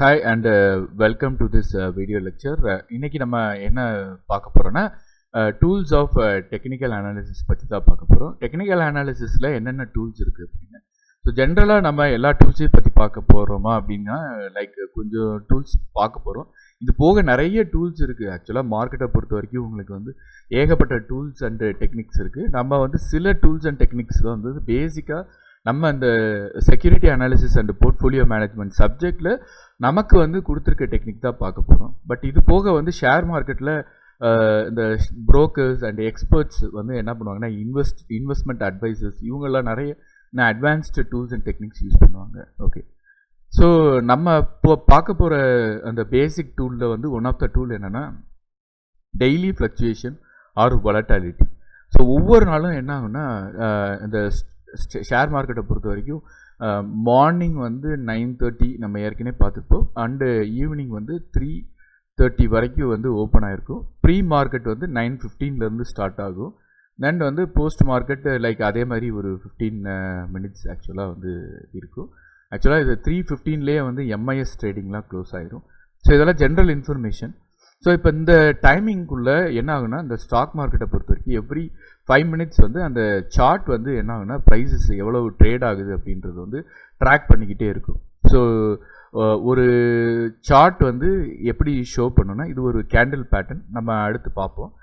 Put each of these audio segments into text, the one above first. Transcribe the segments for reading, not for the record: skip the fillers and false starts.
Hi and welcome to this video lecture. இன்னைக்கு நம்ம என்ன பார்க்க போறோம்னா டூல்ஸ் ஆஃப் டெக்னிக்கல் அனாலிசிஸ் பற்றி தான் பார்க்க போகிறோம். டெக்னிக்கல் அனாலிசிஸில் என்னென்ன டூல்ஸ் இருக்குது அப்படின்னு. ஸோ ஜென்ரலாக நம்ம எல்லா டூல்ஸையும் பற்றி பார்க்க போகிறோமா அப்படின்னா கொஞ்சம் டூல்ஸ் பார்க்க போகிறோம். இது போக நிறைய டூல்ஸ் இருக்குது. ஆக்சுவலாக மார்க்கெட்டை பொறுத்த வரைக்கும் உங்களுக்கு வந்து ஏகப்பட்ட டூல்ஸ் அண்ட் டெக்னிக்ஸ் இருக்குது. நம்ம சில டூல்ஸ் அண்ட் டெக்னிக்ஸ் தான் பேசிக்காக நம்ம அந்த security analysis and portfolio management சப்ஜெக்டில் நமக்கு கொடுத்துருக்க டெக்னிக் தான் பார்க்க போகிறோம். பட் இது போக ஷேர் மார்க்கெட்டில் இந்த புரோக்கர்ஸ் அண்ட் எக்ஸ்பர்ட்ஸ் என்ன பண்ணுவாங்கன்னா இன்வெஸ்ட்மெண்ட் அட்வைசர்ஸ் இவங்கெல்லாம் நிறைய advanced tools and techniques use பண்ணுவாங்க. ஓகே, ஸோ நம்ம இப்போ பார்க்க போகிற அந்த பேசிக் டூலில் ஒன் ஆஃப் த டூல் என்னென்னா டெய்லி ஃப்ளக்சுவேஷன் ஆர் வொலட்டாலிட்டி. ஸோ ஒவ்வொரு நாளும் என்ன ஆகுன்னா இந்த ஷேர் மார்க்கெட்டை பொறுத்த வரைக்கும் மார்னிங் 9:30 நம்ம ஏற்கனவே பார்த்துருப்போம். அண்டு ஈவினிங் 3:30 வரைக்கும் ஓப்பன் ஆகிருக்கும். ப்ரீ மார்க்கெட் 9:15 ஸ்டார்ட் ஆகும். தென் போஸ்ட் மார்க்கெட் அதே மாதிரி ஒரு 15 minutes ஆக்சுவலாக இருக்கும். ஆக்சுவலாக இது 3:15 எம்ஐஎஸ் ட்ரேடிங்லாம் க்ளோஸ் ஆகிரும். ஸோ இதெல்லாம் ஜென்ரல் இன்ஃபர்மேஷன். ஸோ இப்போ இந்த டைமிங்குள்ளே என்ன ஆகுனா இந்த ஸ்டாக் மார்க்கெட்டை பொறுத்த வரைக்கும் எவ்ரி 5 minutes அந்த சார்ட் என்ன ஆகுனா ப்ரைஸஸ் எவ்வளவு ட்ரேட் ஆகுது அப்படின்றது ட்ராக் பண்ணிக்கிட்டே இருக்கும். ஸோ ஒரு சார்ட் எப்படி ஷோ பண்ணுன்னா இது ஒரு கேண்டில் பேட்டர்ன் நம்ம அடுத்து பார்ப்போம்.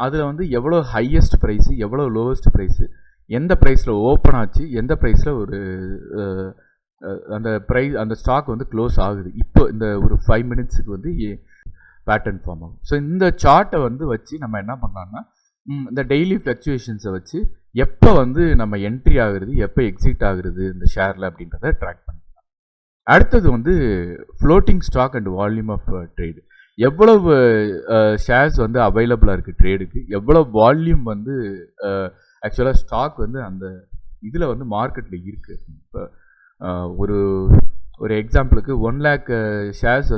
அதில் எவ்வளோ ஹையஸ்ட் ப்ரைஸு எவ்வளோ லோவஸ்ட் ப்ரைஸு எந்த ப்ரைஸில் ஓப்பன் ஆச்சு எந்த ப்ரைஸில் ஒரு அந்த ஸ்டாக் க்ளோஸ் ஆகுது. இப்போ இந்த ஒரு 5 minutesக்கு பேட்டர்ன் ஃபார்ம் ஆகும். ஸோ இந்த சார்ட்டை வச்சு நம்ம என்ன பண்ணலாம்னா இந்த டெய்லி ஃப்ளக்சுவேஷன்ஸை வச்சு எப்போ நம்ம என்ட்ரி ஆகுறது எப்போ எக்ஸிட் ஆகுறது இந்த ஷேரில் அப்படின்றத ட்ராக் பண்ணிக்கலாம். அடுத்தது floating stock and volume of trade. எவ்வளவு ஷேர்ஸ் அவைலபிளாக இருக்குது ட்ரேடுக்கு, எவ்வளோ வால்யூம் ஆக்சுவலாக ஸ்டாக் அந்த இதில் மார்க்கெட்டில் இருக்குது. இப்போ ஒரு எக்ஸாம்பிளுக்கு 1 lakh ஷேர்ஸ்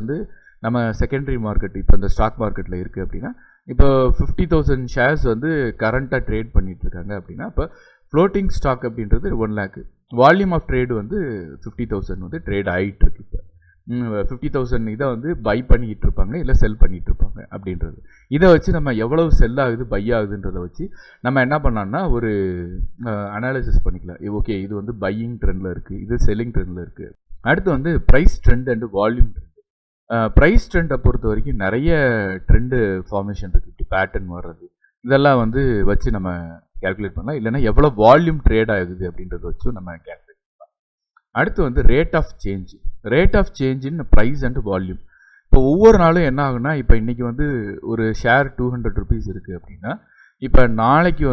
நம்ம செகண்டரி மார்க்கெட் இப்போ இந்த ஸ்டாக் மார்க்கெட்டில் இருக்குது அப்படின்னா இப்போ 50,000 ஷேர்ஸ் கரண்ட்டாக ட்ரேட் பண்ணிகிட்ருக்காங்க அப்படின்னா இப்போ ஃப்ளோட்டிங் ஸ்டாக் அப்படின்றது 1 lakh, volume of trade 50,000 trade ஆகிட்டுருக்கு. இப்போ 50,000 இதை பை பண்ணிக்கிட்டு இருப்பாங்க இல்லை செல் பண்ணிகிட்டு இருப்பாங்க அப்படின்றது. இதை வச்சு நம்ம எவ்வளவு செல் ஆகுது பை ஆகுதுன்றதை வச்சு நம்ம என்ன பண்ணோம்னா ஒரு அனாலிசிஸ் பண்ணிக்கலாம். ஓகே, இது பையிங் ட்ரெண்டில் இருக்குது, இது செல்லிங் ட்ரெண்டில் இருக்குது. அடுத்து price trend and volume trend. Price ட்ரெண்டை பொறுத்த வரைக்கும் நிறைய ட்ரெண்டு ஃபார்மேஷன் இருக்குது. இப்படி பேட்டர்ன் வர்றது இதெல்லாம் வச்சு நம்ம கேல்குலேட் பண்ணலாம். இல்லைனா எவ்வளோ வால்யூம் ட்ரேட் ஆகுது அப்படின்றத வச்சும் நம்ம கேல்குலேட் பண்ணலாம். அடுத்து rate of change. Rate of change in price and volume. இப்போ ஒவ்வொரு நாளும் என்ன ஆகுனா இப்போ இன்றைக்கி ஒரு ஷேர் 200 rupees இருக்குது அப்படின்னா இப்போ நாளைக்கு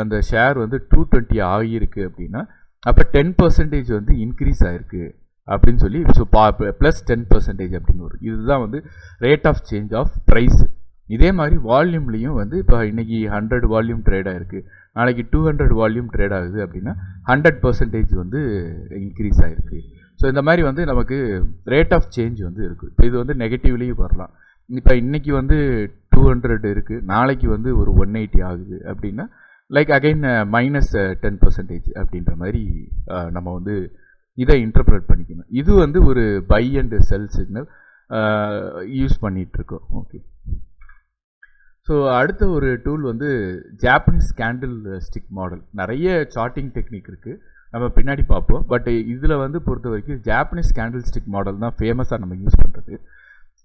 அந்த ஷேர் 220 ஆகியிருக்கு அப்படின்னா அப்போ 10% இன்க்ரீஸ் ஆகிருக்கு அப்படின்னு சொல்லி ஸோ ப்ளஸ் 10% அப்படின்னு வரும். இதுதான் rate of change of price. இதே மாதிரி வால்யூம்லேயும் இப்போ இன்றைக்கி 100 வால்யூம் ட்ரேட் ஆகிருக்கு, நாளைக்கு 200 வால்யூம் ட்ரேட் ஆகுது அப்படின்னா 100% இன்க்ரீஸ் ஆகிருக்கு. ஸோ இந்த மாதிரி நமக்கு ரேட் ஆஃப் சேஞ்ச் இருக்குது. இப்போ இது நெகட்டிவ்லேயும் வரலாம். இப்போ இன்றைக்கி 200 இருக்குது, நாளைக்கு ஒரு 180 ஆகுது அப்படின்னா அகைன் மைனஸ் 10% அப்படின்ற மாதிரி நம்ம இதை இன்டர்பிரட் பண்ணிக்கணும். இது ஒரு buy and sell signal use பண்ணிகிட்ருக்கோம். ஓகே, ஸோ அடுத்த ஒரு tool Japanese candlestick model. நிறைய சார்ட்டிங் டெக்னிக் இருக்குது, நம்ம பின்னாடி பார்ப்போம். பட் இதில் பொறுத்த வரைக்கும் ஜாப்பனீஸ் கேண்டில் ஸ்டிக் மாடல் தான் ஃபேமஸாக நம்ம யூஸ் பண்ணுறது.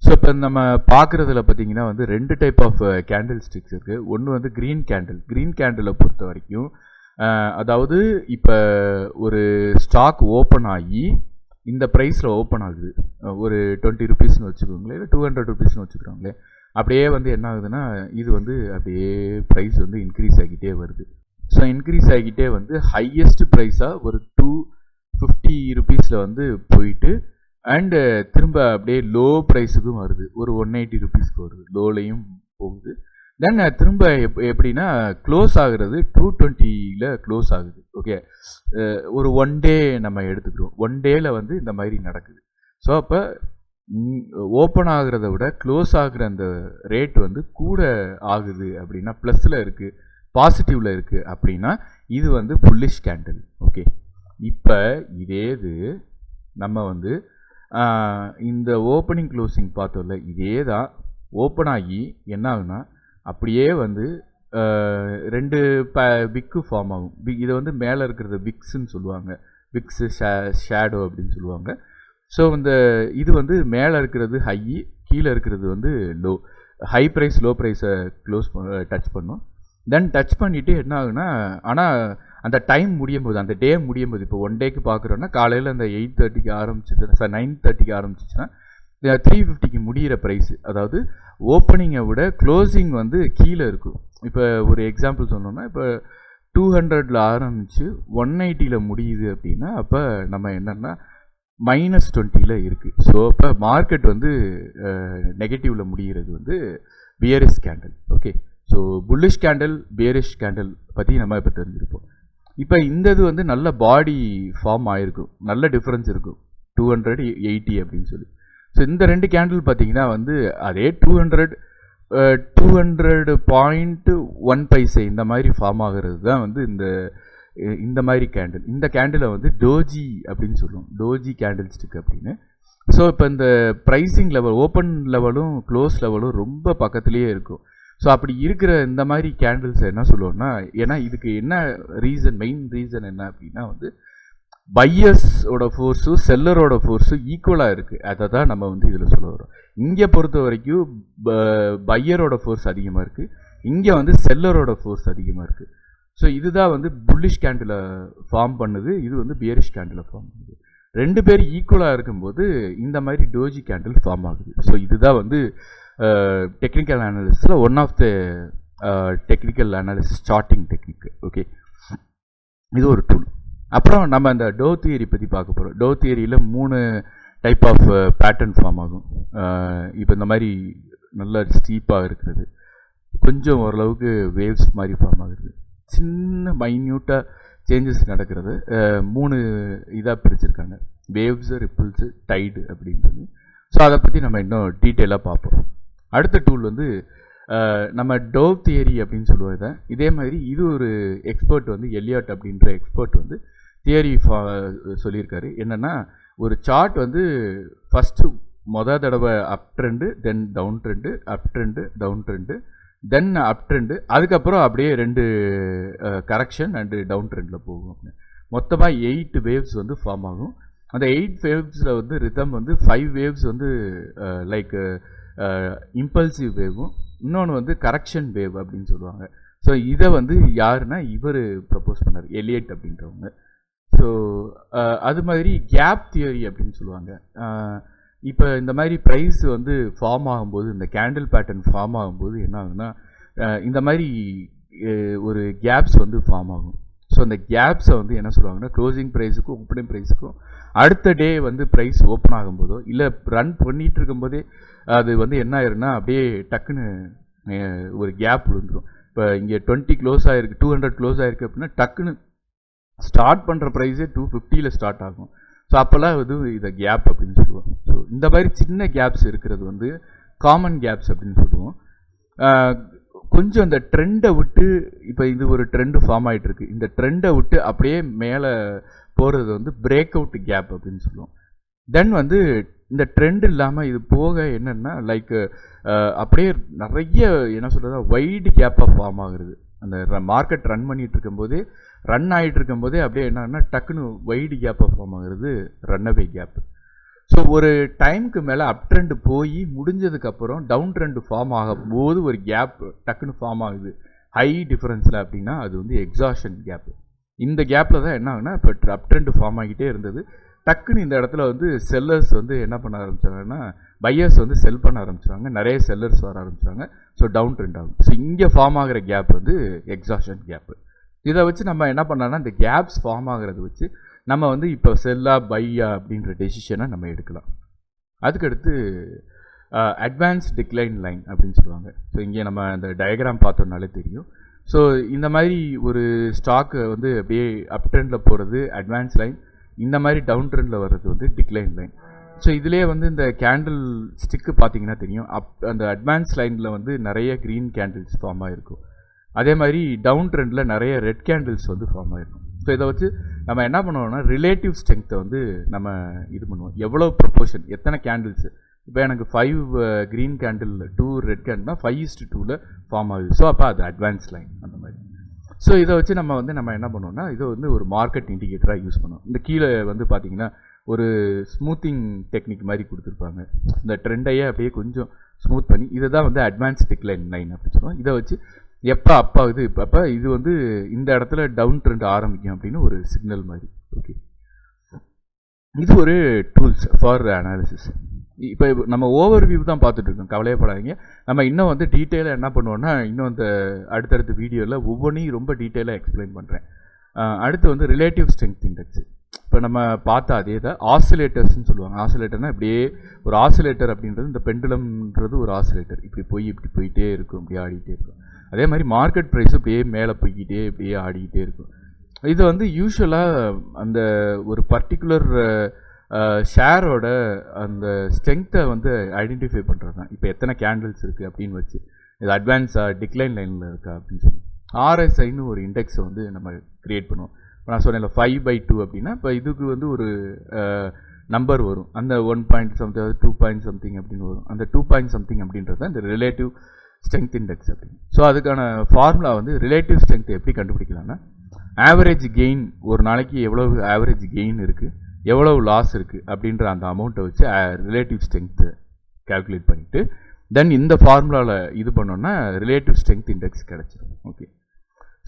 ஸோ இப்போ நம்ம பார்க்குறதுல பார்த்தீங்கன்னா 2 டைப் ஆஃப் கேண்டில் ஸ்டிக்ஸ் இருக்குது. ஒன்று க்ரீன் கேண்டில். க்ரீன் கேண்டிலை பொறுத்த வரைக்கும் அதாவது இப்போ ஒரு ஸ்டாக் ஓப்பன் ஆகி இந்த ப்ரைஸில் ஓப்பன் ஆகுது, ஒரு 20 rupeesனு வச்சுக்கோங்களேன், இல்லை 200 rupeesனு வச்சுக்கிறோங்களே. அப்படியே என்ன ஆகுதுன்னா இது அப்படியே ப்ரைஸ் இன்க்ரீஸ் ஆகிக்கிட்டே வருது. ஸோ இன்க்ரீஸ் ஆகிக்கிட்டே ஹையஸ்ட் ப்ரைஸாக ஒரு 250 rupeesல போயிட்டு அண்டு திரும்ப அப்படியே லோ ப்ரைஸுக்கும் வருது, ஒரு 180 rupeesக்கு வருது, லோலையும் போகுது. தென் திரும்ப எப்படின்னா க்ளோஸ் ஆகுறது 220ல் க்ளோஸ் ஆகுது. ஓகே, ஒரு 1 day நம்ம எடுத்துக்கிறோம். 1 dayல இந்த மாதிரி நடக்குது. ஸோ அப்போ ஓப்பன் ஆகுறத விட க்ளோஸ் ஆகுற அந்த ரேட் கூட ஆகுது அப்படின்னா ப்ளஸில் இருக்குது, பாசிட்டிவில் இருக்குது அப்படின்னா இது புல்லிஷ் கேண்டில். ஓகே, இப்போ இதே இது நம்ம இந்த ஓப்பனிங் க்ளோசிங் பார்த்தோம்ல, இதே தான் ஓப்பன் ஆகி என்ன ஆகுனா அப்படியே வந்து 2 விக்கு ஃபார்ம் ஆகும். இதை வந்து மேலே இருக்கிறது விக்ஸ்ன்னு சொல்லுவாங்க, விக்ஸு ஷேடோ அப்படின்னு சொல்லுவாங்க. ஸோ இந்த இது வந்து மேலே இருக்கிறது ஹை, கீழே இருக்கிறது வந்து லோ. ஹை ப்ரைஸ் லோ ப்ரைஸை டச் பண்ணும். தென் டச் பண்ணிவிட்டு என்ன ஆகுனா, ஆனால் அந்த டைம் முடியும் போது, அந்த டே முடியும் போது, இப்போ 1 டேக்கு பார்க்குறோன்னா காலையில் அந்த 8:30க்கு ஆரம்பிச்சிச்சு, 9:30க்கு ஆரம்பிச்சிச்சுன்னா 350க்கு முடிகிற ப்ரைஸு, அதாவது ஓப்பனிங்கை விட க்ளோசிங் வந்து கீழே இருக்கும். இப்போ ஒரு எக்ஸாம்பிள் சொன்னோம்னா, இப்போ 200ல் ஆரம்பித்து 180ல் முடியுது அப்படின்னா, அப்போ நம்ம என்னென்னா -20ல் இருக்குது. ஸோ அப்போ மார்க்கெட் வந்து நெகட்டிவில் முடிகிறது வந்து bearish candle. Okay, so bullish candle, bearish candle பற்றி நம்ம இப்போ தெரிஞ்சிருப்போம். இப்போ இந்த இது வந்து நல்ல பாடி ஃபார்ம் ஆகிருக்கும், நல்ல டிஃப்ரென்ஸ் இருக்கும் 280 அப்படின்னு சொல்லி. ஸோ இந்த 2 கேண்டில் பார்த்தீங்கன்னா வந்து அதே 200.1 பைசை இந்த மாதிரி ஃபார்ம் ஆகிறது தான் வந்து இந்த மாதிரி கேண்டில். இந்த கேண்டிலை வந்து டோஜி அப்படின்னு சொல்லுவோம், டோஜி கேண்டில் ஸ்டிக் அப்படின்னு. ஸோ இப்போ இந்த ப்ரைஸிங் லெவல், ஓப்பன் லெவலும் க்ளோஸ் லெவலும் ரொம்ப பக்கத்துலேயே இருக்கும். ஸோ அப்படி இருக்கிற இந்த மாதிரி கேண்டில்ஸை என்ன சொல்லுவோம்னா, ஏன்னா இதுக்கு என்ன ரீசன், மெயின் ரீசன் என்ன அப்படின்னா வந்து பையர்ஸோட ஃபோர்ஸும் செல்லரோட ஃபோர்ஸும் ஈக்குவலாக இருக்குது. அதை தான் நம்ம வந்து இதில் சொல்ல வரோம். இங்கே பொறுத்த வரைக்கும் பையரோட ஃபோர்ஸ் அதிகமாக இருக்குது, இங்கே வந்து செல்லரோட ஃபோர்ஸ் அதிகமாக இருக்குது. ஸோ இதுதான் வந்து புல்லிஷ் கேண்டிலை ஃபார்ம் பண்ணுது, இது வந்து பியரிஷ் கேண்டிலை ஃபார்ம் பண்ணுது. 2 பேர் ஈக்குவலாக இருக்கும்போது இந்த மாதிரி டோஜி கேண்டில் ஃபார்ம் ஆகுது. ஸோ இதுதான் வந்து டெக்னிக்கல் அனாலிசிஸில் one of the technical analysis charting technique. Okay, இது ஒரு டூல். அப்புறம் நம்ம அந்த டோ தியரி பற்றி பார்க்க போகிறோம். டோ தியரியில் 3 டைப் ஆஃப் பேட்டர்ன் ஃபார்ம் ஆகும். இப்போ இந்த மாதிரி நல்ல ஸ்டீப்பாக இருக்கிறது, கொஞ்சம் ஓரளவுக்கு வேவ்ஸ் மாதிரி ஃபார்ம் ஆகுது, சின்ன மைன்யூட்டாக சேஞ்சஸ் நடக்கிறது. 3 இதாக பிரிச்சிருக்காங்க, வேவ்ஸு, ரிப்பிள்ஸு, டைடு அப்படின்னு சொல்லி. ஸோ அதை பற்றி நம்ம இன்னும் டீட்டெயிலாக பார்ப்போம். அடுத்த டூல் வந்து நம்ம டோவ் தியரி அப்படின்னு சொல்லுவாங்க. இதே மாதிரி இது ஒரு எக்ஸ்பர்ட் வந்து எலியட் அப்படின்ற எக்ஸ்பர்ட் வந்து தியரி சொல்லியிருக்காரு. என்னென்னா, ஒரு சார்ட் வந்து ஃபஸ்ட்டு தடவை up trend, then down trend, up trend, down trend, then up trend, அதுக்கப்புறம் அப்படியே 2 கரெக்ஷன் அண்டு டவுன் ட்ரெண்டில் போகும். மொத்தமாக 8 வேவ்ஸ் வந்து ஃபார்ம் ஆகும். அந்த 8 வேவ்ஸில் வந்து ரிதம் வந்து 5 வேவ்ஸ் வந்து லைக் இம்பல்சிவ் வேவும், இன்னொன்று வந்து கரெக்ஷன் வேவ் அப்படின்னு சொல்லுவாங்க. ஸோ இதை வந்து யாருன்னா இவர் ப்ரப்போஸ் பண்ணார், எலியட் அப்படின்றவங்க. ஸோ அது மாதிரி கேப் தியரி அப்படின்னு சொல்லுவாங்க. இப்போ இந்த மாதிரி ப்ரைஸ் வந்து ஃபார்ம் ஆகும்போது, இந்த கேண்டில் பேட்டர்ன் ஃபார்ம் ஆகும்போது என்ன ஆகுதுன்னா, இந்த மாதிரி ஒரு கேப்ஸ் வந்து ஃபார்ம் ஆகும். ஸோ அந்த கேப்ஸை வந்து என்ன சொல்லுவாங்கன்னா, க்ளோசிங் ப்ரைஸுக்கும் ஓப்பனிங் ப்ரைஸுக்கும் அடுத்த டே வந்து ப்ரைஸ் ஓப்பன் ஆகும்போதோ இல்லை ரன் பண்ணிகிட்டு இருக்கும்போதே அது வந்து என்ன ஆயிருன்னா அப்படியே டக்குன்னு ஒரு கேப் விழுந்துடும். இப்போ இங்கே 20 க்ளோஸ் ஆகிருக்கு, 200 க்ளோஸ் ஆகிருக்கு அப்படின்னா டக்குன்னு ஸ்டார்ட் பண்ணுற ப்ரைஸே 250ல் ஸ்டார்ட் ஆகும். ஸோ அப்போல்லாம் வந்து இதை கேப் அப்படின்னு சொல்லுவோம். ஸோ இந்த மாதிரி சின்ன கேப்ஸ் இருக்கிறது வந்து காமன் கேப்ஸ் அப்படின்னு சொல்லுவோம். கொஞ்சம் இந்த ட்ரெண்டை விட்டு, இப்போ இது ஒரு ட்ரெண்டு ஃபார்ம் ஆகிட்டு இருக்கு, இந்த ட்ரெண்டை விட்டு அப்படியே மேலே போகிறது வந்து பிரேக் அவுட் கேப் அப்படின்னு சொல்லுவோம். தென் வந்து இந்த ட்ரெண்ட் இல்லாமல் இது போக என்னென்னா லைக் அப்படியே நிறைய என்ன சொல்கிறது வைடு கேப்பாக ஃபார்ம் ஆகுறது. அந்த மார்க்கெட் ரன் பண்ணிகிட்டு இருக்கும்போதே, ரன் ஆகிட்டு இருக்கும்போதே அப்படியே என்னன்னா டக்குன்னு வைடு கேப்பாக ஃபார்ம் ஆகுறது ரன்னவே கேப். ஸோ ஒரு டைமுக்கு மேலே அப் ட்ரெண்டு போய் முடிஞ்சதுக்கப்புறம் டவுன் ட்ரெண்டு ஃபார்ம் ஆகும்போது ஒரு கேப் டக்குன்னு ஃபார்ம் ஆகுது ஹை டிஃபரன்ஸில் அப்படின்னா அது வந்து எக்ஸாஷன் கேப். இந்த கேப்பில் தான் என்ன ஆகுனா, இப்போ அப் ட்ரெண்டு ஃபார்ம் ஆகிட்டே இருந்தது, டக்குன்னு இந்த இடத்துல வந்து செல்லர்ஸ் வந்து என்ன பண்ண ஆரம்பித்தாங்கன்னா, பையர்ஸ் வந்து செல் பண்ண ஆரம்பிச்சாங்க, நிறைய செல்லர்ஸ் வர ஆரம்பிச்சாங்க. ஸோ டவுன் ட்ரெண்ட் ஆகும். ஸோ இங்கே ஃபார்ம் ஆகிற கேப் வந்து எக்ஸாஷன் கேப்பு. இதை வச்சு நம்ம என்ன பண்ணலாம்னா, இந்த கேப்ஸ் ஃபார்ம் ஆகிறத வச்சு நம்ம வந்து இப்போ செல்லா பையா அப்படின்ற டெசிஷனை நம்ம எடுக்கலாம். அதுக்கடுத்து அட்வான்ஸ் டிக்ளைன் லைன் அப்படின்னு சொல்லுவாங்க. ஸோ இங்கே நம்ம அந்த டயக்ராம் பார்த்தோம்னாலே தெரியும். ஸோ இந்த மாதிரி ஒரு ஸ்டாக்கு வந்து அப்படியே அப் ட்ரெண்டில் போகிறது அட்வான்ஸ் லைன், இந்த மாதிரி டவுன் ட்ரெண்டில் வர்றது வந்து டிக்ளைன் லைன். ஸோ இதிலே வந்து இந்த கேண்டில் ஸ்டிக்கு பார்த்தீங்கன்னா தெரியும், அந்த அட்வான்ஸ் லைனில் வந்து நிறைய க்ரீன் கேண்டில்ஸ் ஃபார்ம் ஆகிருக்கும், அதே மாதிரி டவுன் ட்ரெண்டில் நிறைய ரெட் கேண்டில்ஸ் வந்து ஃபார்ம் ஆகிருக்கும். ஸோ இதை வச்சு நம்ம என்ன பண்ணுவோம்னா ரிலேட்டிவ் ஸ்ட்ரென்த்தை வந்து நம்ம இது பண்ணுவோம். எவ்வளோ ப்ரொப்போர்ஷன், எத்தனை கேண்டில்ஸு. இப்போ எனக்கு 5 க்ரீன் கேண்டில் 2 ரெட் கேண்டில்னா 5:2 ஃபார்ம் ஆகுது. ஸோ அப்போ அது அட்வான்ஸ் லைன் அந்த மாதிரி. ஸோ இதை வச்சு நம்ம என்ன பண்ணுவோம்னா இதை வந்து ஒரு மார்க்கெட் இண்டிகேட்டராக யூஸ் பண்ணுவோம். இந்த கீழே வந்து பார்த்தீங்கன்னா ஒரு ஸ்மூத்திங் டெக்னிக் மாதிரி கொடுத்துருப்பாங்க. இந்த ட்ரெண்டையே அப்படியே கொஞ்சம் ஸ்மூத் பண்ணி இதை தான் வந்து அட்வான்ஸ் டிக்ளைன் லைன் அப்படின்னு சொல்லுவோம். இதை வச்சு எப்போ அப் ஆகுது அப்போ இது வந்து இந்த இடத்துல டவுன் ட்ரெண்ட் ஆரம்பிக்கும் அப்படின்னு ஒரு சிக்னல் மாதிரி. ஓகே, இது ஒரு டூல்ஸ் ஃபார் அனாலிசிஸ். இப்போ நம்ம ஓவர் வியூ தான் பார்த்துட்டு இருக்கோம், கவலையப்படாதீங்க. நம்ம இன்னும் வந்து டீட்டெயிலாக என்ன பண்ணுவோம்னா இன்னும் இந்த அடுத்தடுத்த வீடியோவில் ஒவ்வொன்றையும் ரொம்ப டீட்டெயிலாக எக்ஸ்பிளைன் பண்ணுறேன். அடுத்து வந்து ரிலேட்டிவ் ஸ்ட்ரென்த் இண்டெக்ஸ். இப்போ நம்ம பார்த்தா அதே தான் ஆசிலேட்டர்ஸ்ன்னு சொல்லுவாங்க. ஆசிலேட்டர்னால் இப்படியே ஒரு ஆசிலேட்டர் அப்படின்றது இந்த பெண்டுலம்ன்றது ஒரு ஆசிலேட்டர். இப்படி போயிட்டே இருக்கும், இப்படியே ஆடிக்கிட்டே இருக்கும். அதே மாதிரி மார்க்கெட் ப்ரைஸ் இப்படியே மேலே போய்கிட்டே இப்படியே ஆடிக்கிட்டே இருக்கும். இது வந்து யூஸ்வலாக அந்த ஒரு பர்டிகுலர் ஷேரோட அந்த ஸ்ட்ரென்த்தை வந்து ஐடென்டிஃபை பண்ணுறது தான். இப்போ எத்தனை கேண்டில்ஸ் இருக்குது அப்படின்னு வச்சு இது அட்வான்ஸாக டிக்ளைன் லைனில் இருக்கா அப்படின்னு சொல்லி ஆர்எஸ்ஐன்னு ஒரு இண்டெக்ஸை வந்து நம்ம க்ரியேட் பண்ணுவோம். இப்போ நான் சொன்னேன் 5/2 அப்படின்னா இப்போ இதுக்கு வந்து ஒரு நம்பர் வரும். அந்த 1.something 2.something அப்படின்னு வரும். அந்த 2.something அப்படின்றது தான் இந்த ரிலேட்டிவ் ஸ்ட்ரென்த் இண்டெக்ஸ் அப்படின்னு. ஸோ அதுக்கான ஃபார்முலா வந்து ரிலேட்டிவ் ஸ்ட்ரென்த் எப்படி கண்டுபிடிக்கலாம்னா ஆவரேஜ் கெயின், ஒரு நாளைக்கு எவ்வளவு ஆவரேஜ் கெயின் இருக்குது, எவ்வளவு லாஸ் இருக்குது அப்படின்ற அந்த அமௌண்ட்டை வச்சு ரிலேட்டிவ் ஸ்ட்ரென்த்து கால்குலேட் பண்ணிவிட்டு தென் இந்த ஃபார்முலாவில் இது பண்ணோன்னா ரிலேட்டிவ் ஸ்ட்ரென்த் இண்டெக்ஸ் கிடச்சிடும். Okay,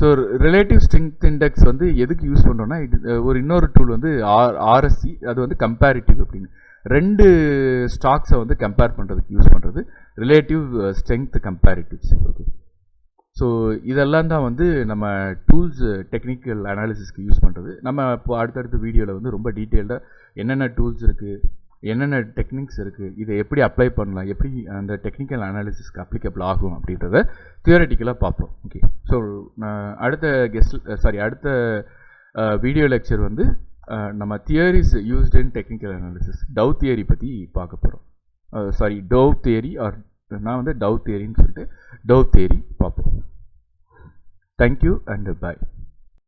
so relative strength index வந்து எதுக்கு யூஸ் பண்ணுறோன்னா இது ஒரு இன்னொரு டூல் வந்து ஆர்எஸ்சி. அது வந்து கம்பேரிட்டிவ் அப்படின்னு 2 ஸ்டாக்ஸை வந்து கம்பேர் பண்ணுறதுக்கு யூஸ் பண்ணுறது relative strength comparatives. Okay, so இதெல்லாம் தான் வந்து நம்ம டூல்ஸ் டெக்னிக்கல் அனாலிசிஸ்க்கு யூஸ் பண்ணுறது. நம்ம இப்போ அடுத்தடுத்த வீடியோவில் வந்து ரொம்ப டீட்டெயில்டாக என்னென்ன டூல்ஸ் இருக்குது, என்னென்ன டெக்னிக்ஸ் இருக்குது, இதை எப்படி அப்ளை பண்ணலாம், எப்படி அந்த டெக்னிக்கல் அனாலிசிஸ்க்கு அப்ளிகபிள் ஆகும் அப்படின்றத தியரட்டிக்கலாக பார்ப்போம். ஓகே, ஸோ அடுத்த வீடியோ லெக்சர் வந்து நம்ம theories used in technical analysis Dow theory பற்றி பார்க்க போகிறோம். டவ் தியரி ஆர் நான் வந்து டவ் தியரின்னு சொல்லிட்டு டவ் தியரி பார்ப்போம். Thank you and bye.